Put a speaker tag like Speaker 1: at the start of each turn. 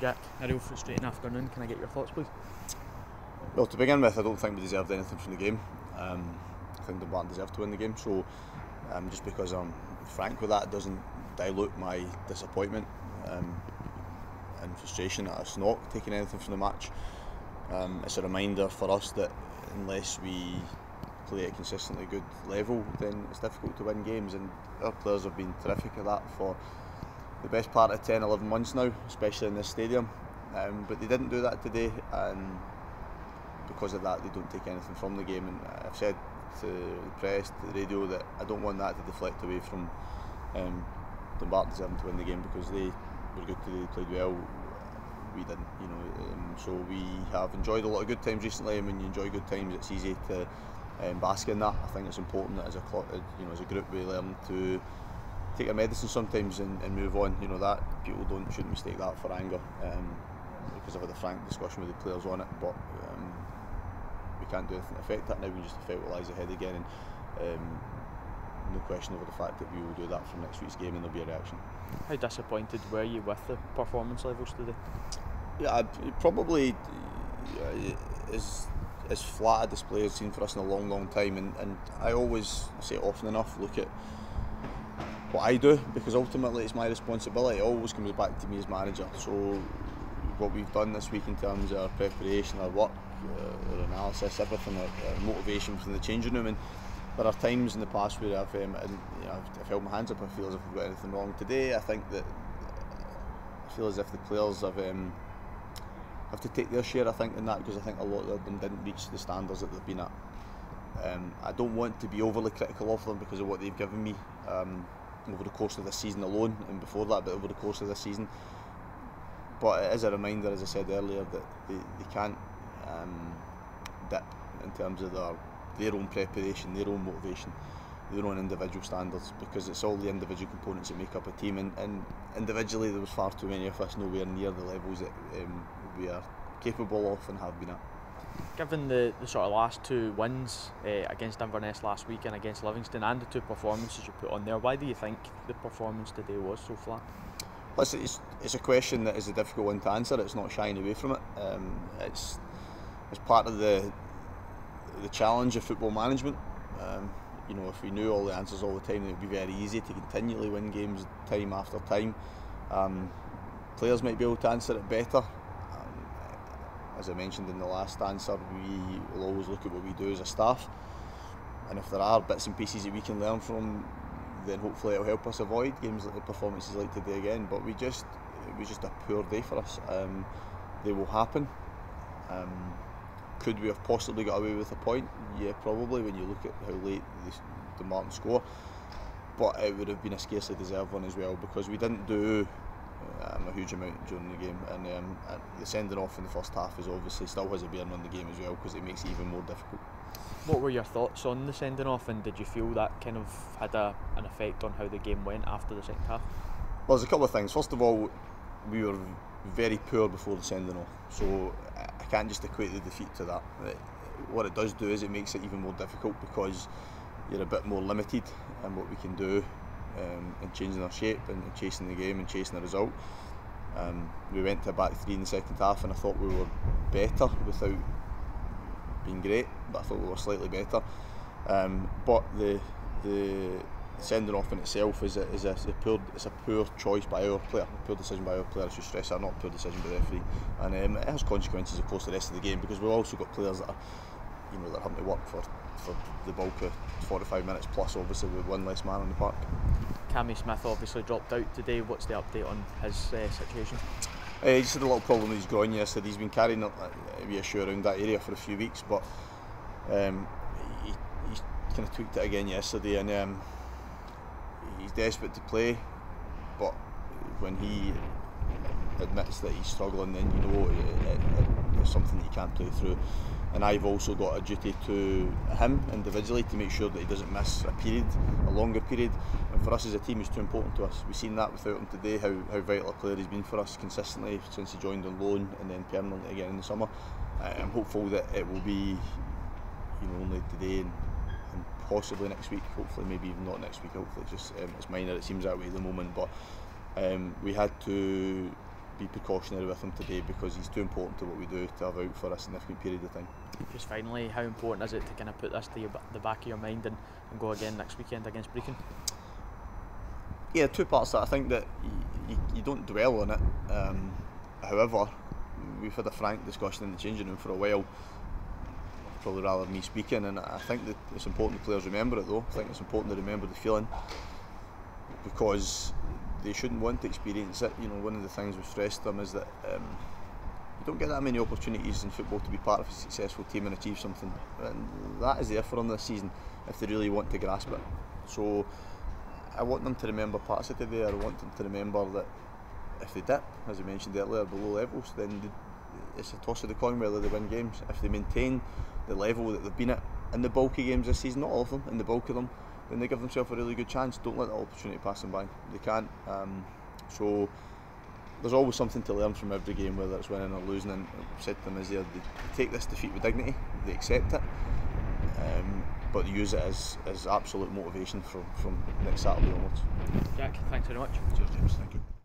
Speaker 1: Jack, a real frustrating afternoon. Can I get your thoughts, please?
Speaker 2: Well, to begin with, I don't think we deserved anything from the game. I think Dumbarton deserved to win the game, so just because I'm frank with that doesn't dilute my disappointment and frustration at us not taking anything from the match. It's a reminder for us that unless we play at a consistently good level, then it's difficult to win games, and our players have been terrific at that for the best part of 10-11 months now, especially in this stadium, but they didn't do that today, and because of that they don't take anything from the game. And I've said to the press, to the radio, that I don't want that to deflect away from Dumbarton deserving to win the game, because they were good today, they played well, we didn't, so we have enjoyed a lot of good times recently, and when you enjoy good times it's easy to bask in that. I think it's important that as a group we learn to take our medicine sometimes and move on. That people shouldn't mistake that for anger, because I've had a frank discussion with the players on it, but we can't do anything to affect that now. We just affect what lies ahead again, and no question over the fact that we will do that from next week's game, and there'll be a reaction.
Speaker 1: How disappointed were you with the performance levels today?
Speaker 2: Yeah, probably as flat a display as I've seen for us in a long time, and I always say often enough, look at what I do, because ultimately it's my responsibility. It always comes back to me as manager. So what we've done this week in terms of our preparation, our work, our analysis, everything, our motivation from the changing room, and there are times in the past where I've held my hands up. I feel as if I've got anything wrong. Today I think that I feel as if the players have to take their share, I think, in that, because I think a lot of them didn't reach the standards that they've been at. I don't want to be overly critical of them because of what they've given me over the course of this season alone, and before that, but over the course of this season. But it is a reminder, as I said earlier, that they can't dip in terms of their own preparation, their own motivation, their own individual standards, because it's all the individual components that make up a team, and individually there was far too many of us nowhere near the levels that we are capable of and have been at.
Speaker 1: Given the sort of last two wins against Inverness last week and against Livingston, and the two performances you put on there, why do you think the performance today was so flat?
Speaker 2: It's a question that is a difficult one to answer. It's not shying away from it. It's part of the challenge of football management. If we knew all the answers all the time, then it would be very easy to continually win games time after time. Players might be able to answer it better. As I mentioned in the last answer, we will always look at what we do as a staff, and if there are bits and pieces that we can learn from, then hopefully it'll help us avoid games like the performances like today again. But it was just a poor day for us. They will happen. Could we have possibly got away with a point? Yeah, probably, when you look at how late the Dumbarton score. But it would have been a scarcely deserved one as well, because we didn't do a huge amount during the game, and the sending off in the first half is obviously still has a bearing on the game as well, because it makes it even more difficult.
Speaker 1: What were your thoughts on the sending off, and did you feel that kind of had an effect on how the game went after the second half?
Speaker 2: Well, there's a couple of things. First of all, we were very poor before the sending off, so I can't just equate the defeat to that. What it does do is it makes it even more difficult, because you're a bit more limited in what we can do in changing our shape and chasing the game and chasing the result. We went to a back three in the second half, and I thought we were better without being great, but I thought we were slightly better. But the sending off in itself is a poor choice by our player, a poor decision by our player. I should stress that, not a poor decision by the referee, and it has consequences, of course, the rest of the game, because we've also got players that are, they're having to work for the bulk of 45 minutes plus, obviously, with one less man on the park.
Speaker 1: Cammy Smith obviously dropped out today. What's the update on his situation?
Speaker 2: He just had a little problem with his groin yesterday. He's been carrying a reassure around that area for a few weeks, but he kind of tweaked it again yesterday, and he's desperate to play, but when he admits that he's struggling, then it's something that he can't play through. And I've also got a duty to him individually to make sure that he doesn't miss a longer period. And for us as a team, it's too important to us. We've seen that without him today, how vital a player he's been for us consistently since he joined on loan and then permanently again in the summer. I'm hopeful that it will be, only today and possibly next week. Hopefully, maybe even not next week. Hopefully, it's minor. It seems that way at the moment, but we had to be precautionary with him today, because he's too important to what we do to have out for a significant period of time.
Speaker 1: Just finally, how important is it to kind of put this to the back of your mind and go again next weekend against Brecon?
Speaker 2: Yeah, two parts to that. I think that you don't dwell on it. However, we've had a frank discussion in the changing room for a while, probably rather me speaking, and I think that it's important the players remember it though. I think it's important to remember the feeling, because they shouldn't want to experience it. You know, one of the things we've stressed them is that you don't get that many opportunities in football to be part of a successful team and achieve something, and that is there for them this season if they really want to grasp it. So I want them to remember parts of today. I want them to remember that if they dip, as I mentioned earlier, below levels, then it's a toss of the coin whether they win games. If they maintain the level that they've been at in the bulk of games this season, not all of them, in the bulk of them, then they give themselves a really good chance. Don't let the opportunity pass them by. They can't. So there's always something to learn from every game, whether it's winning or losing. And I've said to them is they take this defeat with dignity, they accept it, but use it as absolute motivation from next Saturday onwards.
Speaker 1: Jack, thanks very much.
Speaker 2: Cheers, James. Thank you.